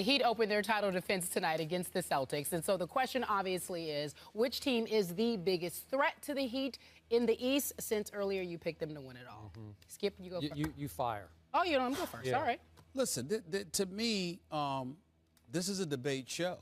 The Heat opened their title defense tonight against the Celtics. And so the question obviously is, which team is the biggest threat to the Heat in the East, since earlier you picked them to win it all? Skip, you go first. You fire. Oh, you don't go first. Yeah. All right. Listen, to me, this is a debate show.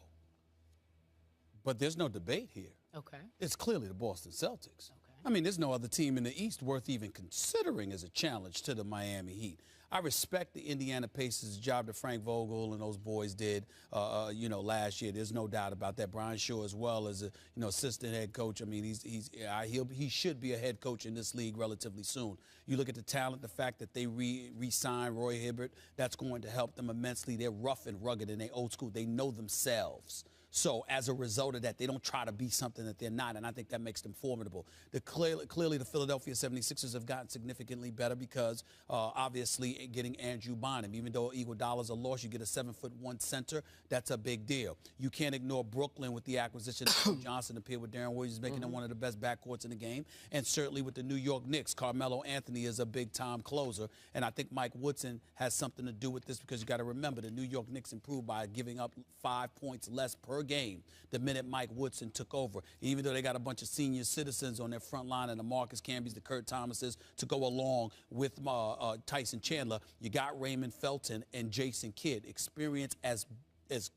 But there's no debate here. Okay. It's clearly the Boston Celtics. Okay. I mean, there's no other team in the East worth even considering as a challenge to the Miami Heat. I respect the Indiana Pacers' job that Frank Vogel and those boys did, last year. There's no doubt about that. Brian Shaw, as well as a assistant head coach. I mean, he should be a head coach in this league relatively soon. You look at the talent, the fact that they re-signed Roy Hibbert, that's going to help them immensely. They're rough and rugged and they old school. They know themselves. So as a result of that, they don't try to be something that they're not, and I think that makes them formidable. Clearly, the Philadelphia 76ers have gotten significantly better because, obviously, getting Andrew Bynum. Even though Iguodala's a loss, you get a 7'1" center. That's a big deal. You can't ignore Brooklyn with the acquisition of Johnson appeared with Darren Williams, making them one of the best backcourts in the game. And certainly with the New York Knicks, Carmelo Anthony is a big-time closer, and I think Mike Woodson has something to do with this because you got to remember the New York Knicks improved by giving up 5 points less per game the minute Mike Woodson took over. Even though they got a bunch of senior citizens on their front line and the Marcus Camby's, the Kurt Thomases to go along with Tyson Chandler, you got Raymond Felton and Jason Kidd, experience as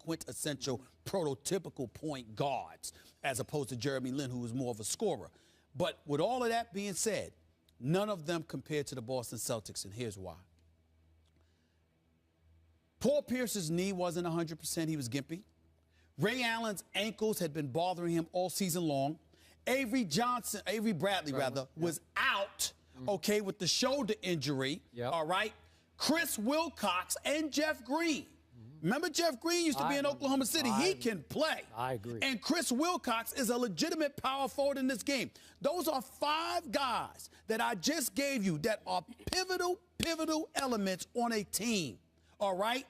quintessential prototypical point guards, as opposed to Jeremy Lin, who was more of a scorer. But with all of that being said, none of them compared to the Boston Celtics, and here's why. Paul Pierce's knee wasn't 100%. He was gimpy. Ray Allen's ankles had been bothering him all season long. Avery Bradley, was out, with the shoulder injury, all right? Chris Wilcox and Jeff Green. Remember Jeff Green used to be in Oklahoma City? He can play. I agree. And Chris Wilcox is a legitimate power forward in this game. Those are 5 guys that I just gave you that are pivotal elements on a team, all right?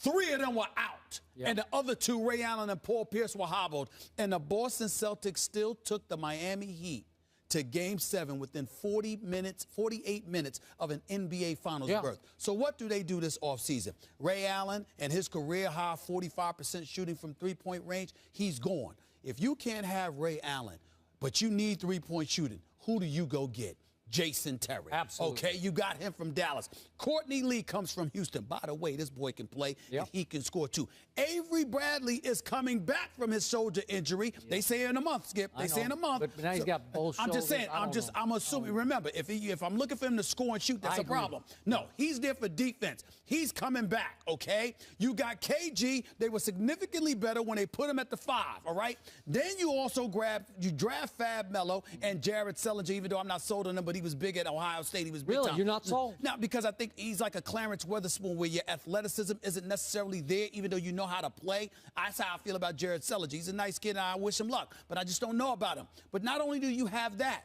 3 of them were out, and the other 2, Ray Allen and Paul Pierce, were hobbled. And the Boston Celtics still took the Miami Heat to Game 7 within 48 minutes of an NBA Finals berth. So what do they do this offseason? Ray Allen and his career-high 45% shooting from three-point range, he's gone. If you can't have Ray Allen, but you need three-point shooting, who do you go get? Jason Terry. Absolutely. Okay, you got him from Dallas. Courtney Lee comes from Houston. By the way, this boy can play, and he can score too. Avery Bradley is coming back from his shoulder injury. They say in a month, Skip. They say in a month. But now he's got both shoulders. I'm just saying. I'm assuming. Remember, if I'm looking for him to score and shoot, that's a problem. No, he's there for defense. He's coming back. Okay. You got KG. They were significantly better when they put him at the 5. All right. Then you also draft Fab Melo and Jared Sellinger. Even though I'm not sold on him, but he was big at Ohio State. He was big time. You're not sold? No, because I think he's like a Clarence Weatherspoon where your athleticism isn't necessarily there, even though you know how to play. That's how I feel about Jared Sellinger. He's a nice kid, and I wish him luck, but I just don't know about him. But not only do you have that,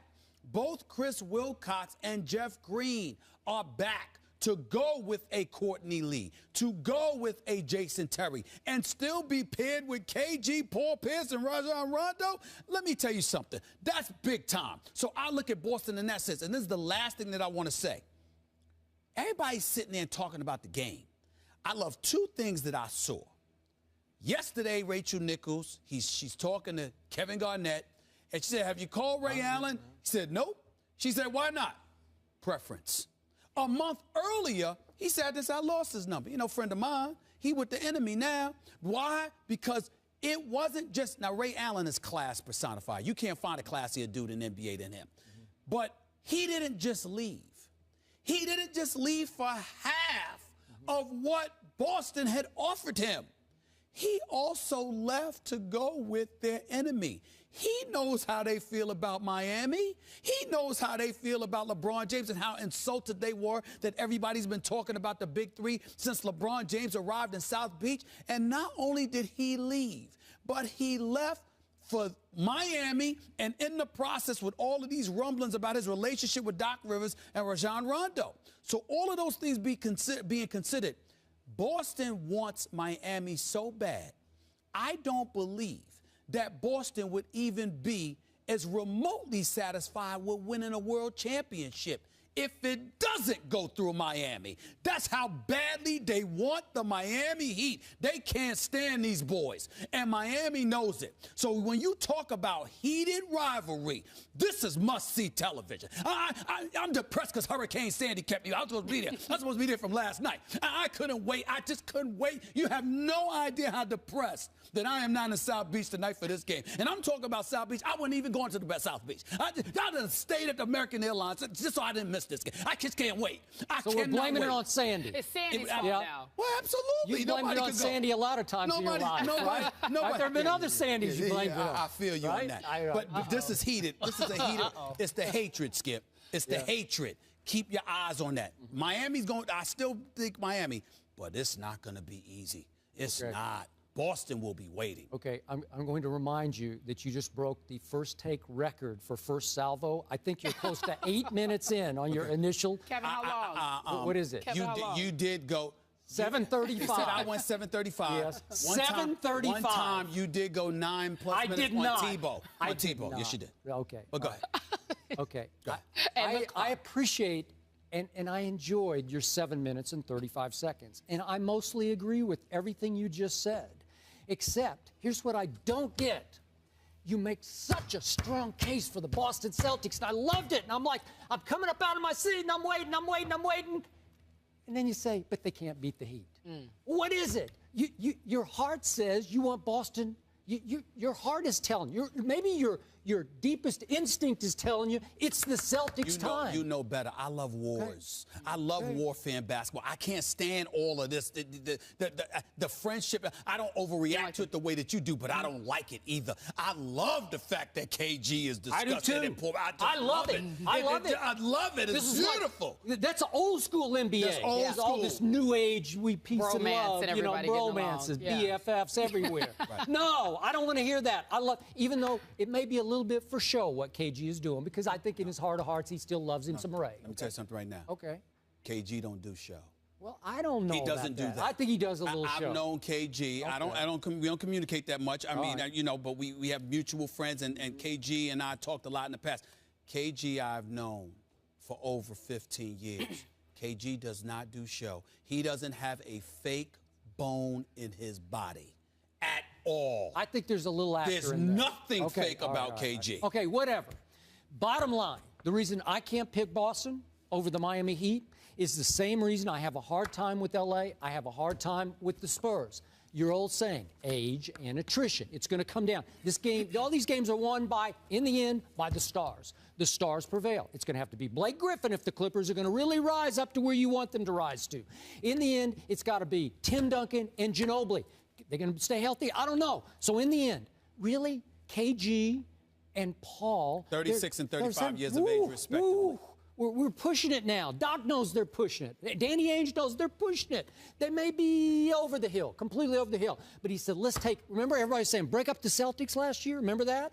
both Chris Wilcox and Jeff Green are back to go with a Courtney Lee, to go with a Jason Terry, and still be paired with KG, Paul Pierce, and Rajon Rondo. Let me tell you something. That's big time. So I look at Boston in that sense, and this is the last thing that I want to say. Everybody's sitting there and talking about the game. I love 2 things that I saw. Yesterday, Rachel Nichols, she's talking to Kevin Garnett, and she said, have you called Ray Allen? He said, nope. She said, why not? Preference. A month earlier, he said this, I lost his number. Friend of mine, he with the enemy now. Why? Because it wasn't just, now Ray Allen is class personified. You can't find a classier dude in NBA than him. But he didn't just leave. He didn't just leave for half of what Boston had offered him. He also left to go with their enemy. He knows how they feel about Miami. He knows how they feel about LeBron James and how insulted they were that everybody's been talking about the Big 3 since LeBron James arrived in South Beach. And not only did he leave, but he left for Miami, and in the process with all of these rumblings about his relationship with Doc Rivers and Rajon Rondo. So all of those things being considered, Boston wants Miami so bad, I don't believe that Boston would even be as remotely satisfied with winning a world championship if it doesn't go through Miami. That's how badly they want the Miami Heat. They can't stand these boys, and Miami knows it. So when you talk about heated rivalry, this is must-see television. I'm depressed because Hurricane Sandy kept me. I was supposed to be there. I was supposed to be there from last night. I couldn't wait. I just couldn't wait. You have no idea how depressed that I am not in South Beach tonight for this game. And I'm talking about South Beach. I wouldn't even go into the South Beach. I done stayed at the American Airlines just so I didn't miss this game. I just can't wait. So we're blaming it on Sandy. It's Sandy's fault now. Well, absolutely. You blamed it on Sandy a lot of times in your life. Nobody. There have been other Sandys you blamed it on. I feel you on that. But this is heated. This is a heated. It's the hatred, Skip. It's the hatred. Keep your eyes on that. Miami's going. I still think Miami, but it's not going to be easy. It's not. Boston will be waiting. Okay, I'm going to remind you that you just broke the first take record for first salvo. I think you're close to 8 minutes in on your initial. Kevin, how long? What is it? Kevin, You did go. 7:35. You said I went 7:35. Yes. 7:35. One time you did go 9+ I minutes did not. on Tebow. I On did Tebow. not. Yes, you did. Okay. But go ahead. Okay. Go ahead. I appreciate and I enjoyed your 7 minutes and 35 seconds. And I mostly agree with everything you just said. Except, here's what I don't get. You make such a strong case for the Boston Celtics, and I loved it. And I'm like, I'm coming up out of my seat, and I'm waiting. And then you say, but they can't beat the Heat. What is it? Your heart says you want Boston. Your heart is telling you. Maybe your deepest instinct is telling you it's the Celtics' time. You know better. I love wars. Okay. I love war fan basketball. I can't stand all of this. The friendship. I don't overreact to it the way that you do, but I don't like it either. I love the fact that KG is disgusted. I do too. I love it. I love it. It's beautiful. That's old school NBA. That's old school. All this new age peace and love, and everybody romances, BFFs everywhere. Right. No, I don't want to hear that. I love, even though it may be a little bit for show what KG is doing, because I think in his heart of hearts he still loves him some Ray. Let me tell you something right now. Okay. KG don't do show. Well, I don't know. He doesn't do that. I think he does a little show. I've known KG. Okay. We don't communicate that much. I mean, but we have mutual friends, and KG and I talked a lot in the past. KG I've known for over 15 years. KG does not do show. He doesn't have a fake bone in his body at all. I think there's a little actor There's in there. nothing fake about KG. Okay, whatever. Bottom line, the reason I can't pick Boston over the Miami Heat is the same reason I have a hard time with LA. I have a hard time with the Spurs. Your old saying, age and attrition. It's going to come down. This game, all these games are won in the end, by the stars. The stars prevail. It's going to have to be Blake Griffin if the Clippers are going to really rise up to where you want them to rise to. In the end, it's got to be Tim Duncan and Ginobili. They're going to stay healthy? I don't know. So in the end, really, KG and Paul. 36 and 35 years of age, respectively. We're pushing it now. Doc knows they're pushing it. Danny Ainge knows they're pushing it. They may be over the hill, completely over the hill. But he said, remember everybody's saying, break up the Celtics last year? Remember that?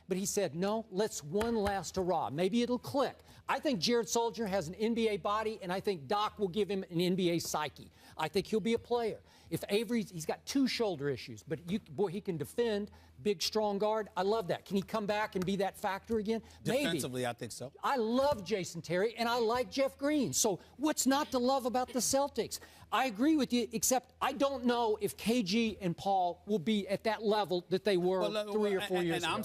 But he said, no, let's one last hurrah. Maybe it'll click. I think Jared Soldier has an NBA body, and I think Doc will give him an NBA psyche. I think he'll be a player. If he's got 2 shoulder issues, but he can defend, big, strong guard. I love that. Can he come back and be that factor again? Defensively, maybe. I think so. I love Jason Terry, and I like Jeff Green. So what's not to love about the Celtics? I agree with you, except I don't know if KG and Paul will be at that level that they were 3 or 4 years ago.